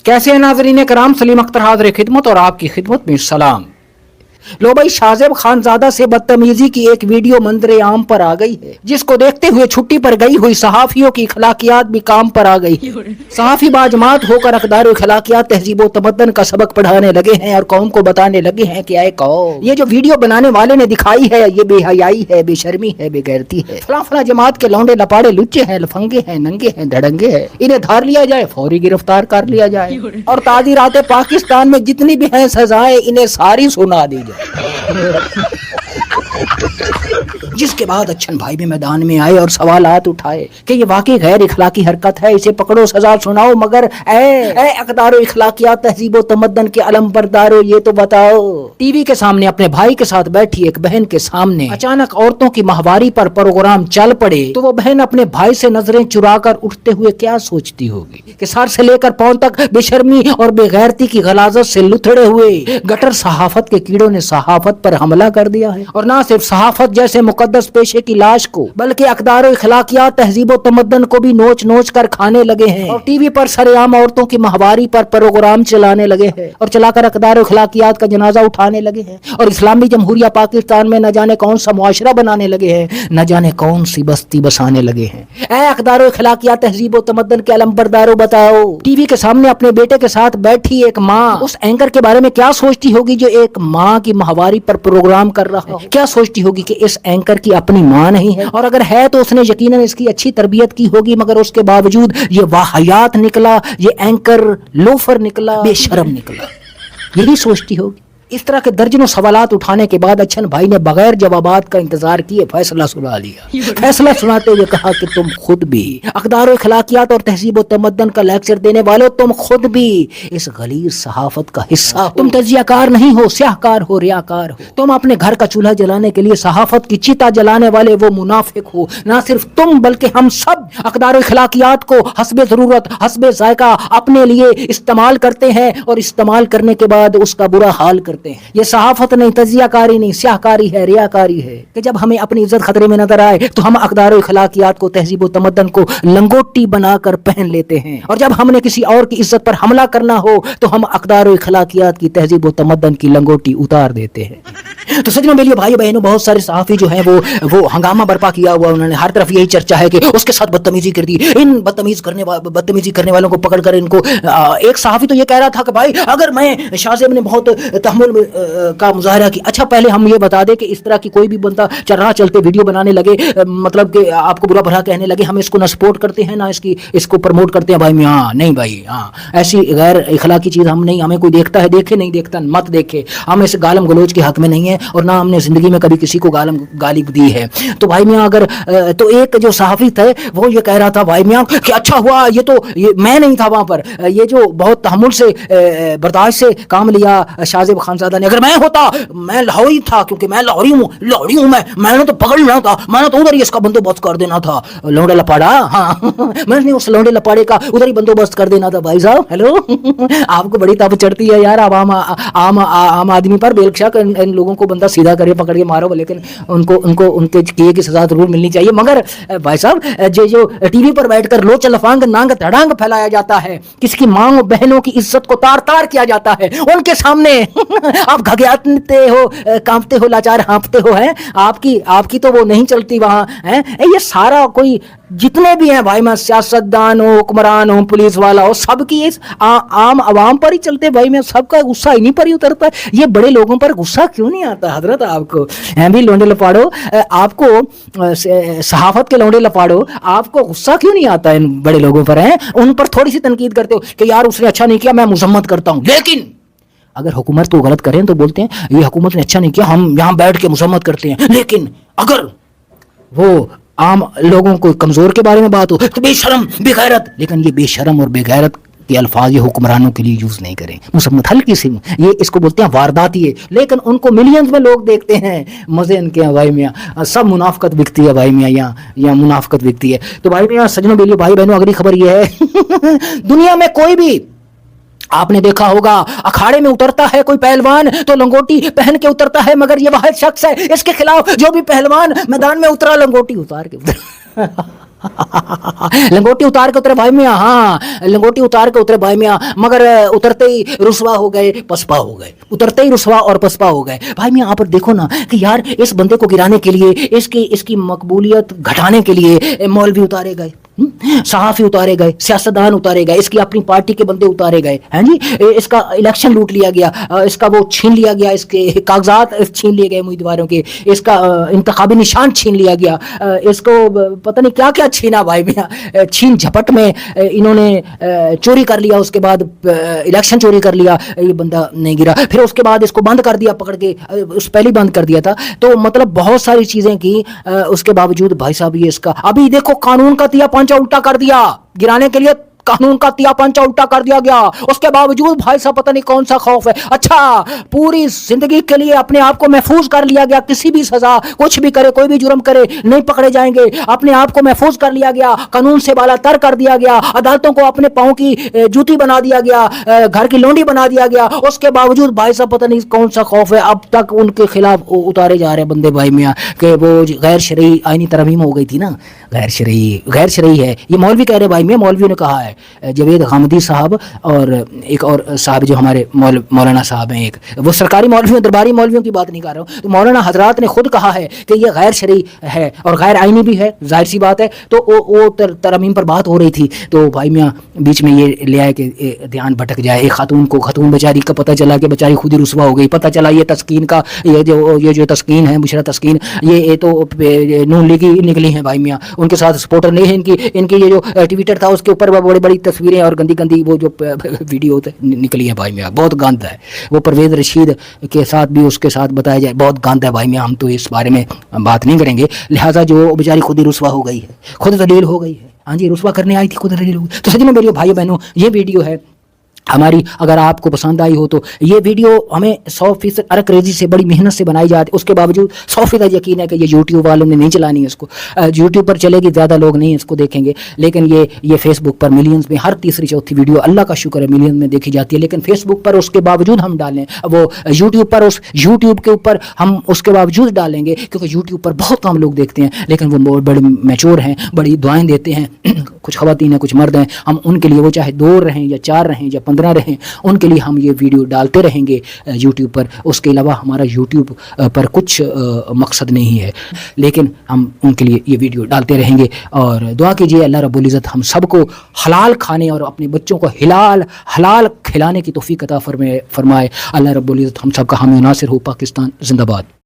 कैसे हैं नाज़रीन कराम, सलीम अख्तर हाज़िर खिदमत और आपकी खिदमत में सलाम। लो भाई, शाहजेब खानजादा से बदतमीजी की एक वीडियो मंजरे आम पर आ गई है, जिसको देखते हुए छुट्टी पर गई हुई सहाफियों की अखलाकियात भी काम पर आ गई है। सहाफी बाजमात होकर अकदार अखलाकियात तहजीब व तमद्दन का सबक पढ़ाने लगे हैं और कौम को बताने लगे हैं कि आए कौम, ये जो वीडियो बनाने वाले ने दिखाई है ये बेहयाई है, बेशर्मी है, बेगैरती है। फला फला जमात के लौंडे लपाड़े लुच्चे हैं, लफंगे हैं, नंगे हैं, धड़ंगे हैं, इन्हें धार लिया जाए, फौरी गिरफ्तार कर लिया जाए और ताज़ीरात पाकिस्तान में जितनी भी हैं सजाएं इन्हें सारी सुना दी जाए। जिसके बाद अच्छन भाई भी मैदान में आए और सवालात उठाए कि ये वाकई गैर इखलाकी हरकत है, इसे पकड़ो, सजा सुनाओ, मगर ए अकदारो इखलाकियात तहजीब व तमद्दन के अलम बरदारो ये तो बताओ। टीवी के सामने अपने भाई के साथ बैठी एक बहन के सामने अचानक औरतों की माहवारी पर प्रोग्राम चल पड़े तो वो बहन अपने भाई से नजरें चुरा कर उठते हुए क्या सोचती होगी कि सर से लेकर पांव तक बेशर्मी और बेगैरती की गलाजत से लुथड़े हुए गटर सहाफत के कीड़ों ने सहाफत पर हमला कर दिया है। और ना सिर्फ सहाफत जैसे मुकद्दस पेशे की लाश को बल्कि अकदार इखलाकियात तहजीब व तमद्दन को भी नोच नोच कर खाने लगे हैं और टीवी पर सरेआम औरतों की माहवारी पर प्रोग्राम चलाने लगे हैं और चलाकर अकदार इखलाकियात का जनाजा उठाने लगे हैं और इस्लामी जमहूरिया पाकिस्तान में न जाने कौन सा मुआशरा बनाने लगे हैं, न जाने कौन सी बस्ती बसाने लगे हैं। ऐ अकदार इखलाकियात तहजीब व तमद्दन के अलमबरदारो बताओ, टीवी के सामने अपने बेटे के साथ बैठी एक माँ उस एंकर के बारे में क्या सोचती होगी जो एक माँ की माहवारी पर प्रोग्राम कर रहा है? क्या सोचती होगी कि इस एंकर की अपनी मां नहीं है, और अगर है तो उसने यकीनन इसकी अच्छी तरबियत की होगी, मगर उसके बावजूद ये वाहियात निकला, ये एंकर लोफर निकला, बेशर्म निकला, यही सोचती होगी। इस तरह के दर्जनों सवालात उठाने के बाद अच्छन भाई ने बगैर जवाबात का इंतजार किए फैसला सुना लिया। फैसला सुनाते हुए कहा कि तुम खुद भी अकदार इखलाकियात और तहजीब व तमद्दन का लेक्चर देने वाले हो, तुम खुद भी इस गलीर सहाफत का हिस्सा हो। तुम तजियाकार नहीं हो, स्याहकार हो, रियाकार हो। तुम अपने घर का चूल्हा जलाने के लिए सहाफत की चिता जलाने वाले वो मुनाफिक हो। ना सिर्फ तुम बल्कि हम सब अकदार इखलाकियात को हस्बे जरूरत, हस्बे जायका अपने लिए इस्तेमाल करते हैं और इस्तेमाल करने के बाद उसका बुरा हाल करते हैं। ये सहाफत नहीं, तजियाकारी नहीं, स्याहकारी है, रियाकारी है कि जब हमें अपनी इज्जत खतरे में नजर आए तो हम अकदार इखलाकियात को, तहजीब व तमद्दन को लंगोटी बनाकर पहन लेते हैं, और जब हमने किसी और की इज्जत पर हमला करना हो तो हम अकदार इखलाकियात की, तहजीब व तमद्दन की लंगोटी उतार देते हैं। तो सज्जनों, मेरे भाई बहनों, बहुत सारे सहाफी जो हैं वो हंगामा बर्पा किया हुआ, उन्होंने हर तरफ यही चर्चा है कि उसके साथ बदतमीजी कर दी। इन बदतमीजी करने वालों को पकड़कर इनको एक सहाफी तो ये कह रहा था कि भाई अगर मैं शाहजेब ने बहुत तहम्मुल का मुजाहरा की। अच्छा, पहले हम ये बता दें कि इस तरह की कोई भी बंदा राह चलते वीडियो बनाने लगे, मतलब कि आपको बुरा भला कहने लगे, हम इसको ना सपोर्ट करते हैं ना इसको प्रमोट करते हैं। भाई मैं नहीं भाई, ऐसी गैर इखलाकी चीज़ हम नहीं, हमें कोई देखता है देखे, नहीं देखता मत देखे। हम इस गालम गलोच के हक में नहीं है और ना हमने जिंदगी में कभी किसी को गाली दी है। तो भाई मियाँ अगर तो एक जो सहाफी थे वो ये कह रहा था भाई मियाँ कि अच्छा हुआ ये मैं नहीं था वहाँ पर, ये जो बहुत तहम्मुल से बर्दाश्त से काम लिया शाहजेब खानजादा ने। अगर मैं होता, मैं लाहौरी था क्योंकि मैं लाहौरी हूँ मैंने तो पकड़ लेना था, मैंने तो उधर ही इसका बंदोबस्त कर देना था। लौंडा लपाड़ा, हाँ मैंने उस लौंडे लपाड़े का उधर ही बंदोबस्त कर देना था। भाई साहब हेलो आपको बड़ी ताप चढ़ती है यार, अब आम आदमी पर बेलक्षक इन लोगों को बंदा सीधा करे, पकड़ के मारो, लेकिन उनको उनके किए की सजा जरूर मिलनी चाहिए। मगर भाई साहब जो टीवी पर बैठकर लोच लफांग नांग तड़ांग फैलाया जाता है, किसकी माँ बहनों की इज्जत को तार तार किया जाता है, उनके सामने आप घबराते हो, कांपते हो, लाचार हाँपते हो, हैं आपकी तो वो नहीं चलती वहाँ है। ये सारा कोई जितने भी हैं भाई, मैं सियासतदान हो, हुक्मरान हो, पुलिस वाला हो, सबकी इस आम आवाम पर ही चलते भाई, मैं सबका गुस्सा इन्हीं पर ही उतरता है। ये बड़े लोगों पर गुस्सा क्यों नहीं आता हजरत? आपको हैं भी लौंडे लपाड़ो, आपको सहाफत के लौंडे लपाड़ो, आपको गुस्सा क्यों नहीं आता इन बड़े लोगों पर? हैं उन पर थोड़ी सी तनकीद करते हो कि यार उसने अच्छा नहीं किया, मैं मुजम्मत करता हूँ। लेकिन अगर हुकूमत को गलत करें तो बोलते हैं ये हुकूमत ने अच्छा नहीं किया, हम यहाँ बैठ के मुजम्मत करते हैं। लेकिन अगर वो आम लोगों को कमजोर के बारे में बात हो तो बेशरम, बेगैरत। लेकिन ये बेशरम और बेगैरत के अल्फाज ये हुक्मरानों के लिए यूज नहीं करें। मुसम्मत हल्की सी, ये इसको बोलते हैं वारदाती है, लेकिन उनको मिलियंस में लोग देखते हैं, मजे इनके हैं भाई मियाँ। सब मुनाफकत बिकती है भाई मियाँ, यहाँ मुनाफकत बिकती है। तो भाई मियाँ, सजनों बेलियो, भाई बहनों, अगली खबर ये है दुनिया में कोई भी, आपने देखा होगा, अखाड़े में उतरता है कोई पहलवान तो लंगोटी पहन के उतरता है, मगर ये वाहिद शख्स है इसके खिलाफ जो भी पहलवान मैदान में उतरा लंगोटी उतार के उतरा लंगोटी उतार के उतरे भाई मियाँ, हाँ लंगोटी उतार के उतरे भाई मियाँ, मगर उतरते ही रुसवा हो गए, पसपा हो गए, उतरते ही रुसवा और पसपा हो गए। भाई मियाँ यहाँ पर देखो ना कि यार इस बंदे को गिराने के लिए, इसकी मकबूलियत घटाने के लिए मौलवी उतारे गए, सहाफ़ी उतारे गए, सियासतदान उतारे गए, इसकी अपनी पार्टी के बंदे उतारे गए हैं जी, इसका इलेक्शन लूट लिया गया, इसका वो छीन लिया गया, इसके कागजात छीन लिए गए उम्मीदवारों के, इसका इंतखाबी निशान छीन लिया गया, इसको पता नहीं क्या क्या छीना भाई मियाँ। छीन झपट में इन्होंने चोरी कर लिया, उसके बाद इलेक्शन चोरी कर लिया, ये बंदा नहीं गिरा। फिर उसके बाद इसको बंद कर दिया, पकड़ के उस पहले बंद कर दिया था। तो मतलब बहुत सारी चीज़ें की, उसके बावजूद भाई साहब ये इसका अभी देखो कानून का तिया पंचा उल्टा कर दिया, गिराने के लिए कानून का तिया पंचा उल्टा कर दिया गया। उसके बावजूद भाई साहब पता नहीं कौन सा खौफ है। अच्छा पूरी जिंदगी के लिए अपने आप को महफूज कर लिया गया, किसी भी सजा, कुछ भी करे, कोई भी जुर्म करे नहीं पकड़े जाएंगे, अपने आप को महफूज कर लिया गया, कानून से बाला तर कर दिया गया, अदालतों को अपने पाँव की जूती बना दिया गया, घर की लोंडी बना दिया गया। उसके बावजूद भाई साहब पता नहीं कौन सा खौफ है, अब तक उनके खिलाफ उतारे जा रहे बंदे भाई मियाँ कि वो गैर शरई आईनी तरमीम हो गई थी ना, गैर शरई है, ये मौलवी कह रहे भाई मियाँ, मौलवियों ने कहा है, जवेद गामदी साहब और एक और साहब जो हमारे मौलाना साहब हैं, एक वो सरकारी मौलवियों, दरबारी मौलवियों की बात नहीं कर रहा हूँ, तो मौलाना हजरात ने खुद कहा है कि ये गैर शरई है और गैर आईनी भी है, जाहिर सी बात है। तो वो तरमीम पर बात हो रही थी, तो भाई मियाँ बीच में ये ले आए कि ध्यान भटक जाए। एक खातून बेचारी का पता चला कि बेचारी खुद ही रुसवा हो गई, पता चला ये तस्कीन का ये जो तस्कीन है, बुशरा तस्कीन, ये तो नून लीगी निकली हैं भाई मियाँ, उनके साथ सपोर्टर नहीं है इनकी ये जो ट्विटर था उसके ऊपर बड़ी बड़ी तस्वीरें और गंदी गंदी वो जो वीडियो निकली है भाई मियाँ, बहुत गंद है। वो परवेज़ रशीद के साथ भी उसके साथ बताया जाए, बहुत गंद है भाई मियाँ, हम तो इस बारे में बात नहीं करेंगे। लिहाजा जो बेचारी खुद ही रुसवा हो गई है, खुद जलील हो गई है, हाँ जी रुसवा करने आई थी, खुद जलील हो गई। तो सच में मेरे भाइयों बहनों, ये वीडियो है हमारी, अगर आपको पसंद आई हो तो ये वीडियो हमें 100% अरकरेजी से बड़ी मेहनत से बनाई जाती है, उसके बावजूद 100% यकीन है कि ये यूट्यूब वालों ने नहीं चलानी है इसको। यूट्यूब पर चलेगी, ज़्यादा लोग नहीं इसको देखेंगे, लेकिन ये फेसबुक पर मिलियंस में हर तीसरी चौथी वीडियो अल्लाह का शुक्र है मिलियन में देखी जाती है। लेकिन फेसबुक पर उसके बावजूद हम डालें, वो यूट्यूब पर उस यूट्यूब के ऊपर हम उसके बावजूद डालेंगे, क्योंकि यूट्यूब पर बहुत कम लोग देखते हैं, लेकिन वो बहुत बड़े मैच्योर हैं, बड़ी दुआएँ देते हैं, कुछ ख़वातीन हैं, कुछ मर्द हैं, हम उनके लिए, वो चाहे 2 रहें या 4 रहें या 15 रहें, उनके लिए हम ये वीडियो डालते रहेंगे यूट्यूब पर। उसके अलावा हमारा यूट्यूब पर कुछ मकसद नहीं है, लेकिन हम उनके लिए ये वीडियो डालते रहेंगे। और दुआ कीजिए अल्लाह रब्बुल इज़्ज़त हम सबको हलाल खाने और अपने बच्चों को हलाल खिलाने की तौफीक अता फरमाए। अल्लाह रब्बुल इज़्ज़त हम सब का हामी नासिर हो। पाकिस्तान जिंदाबाद।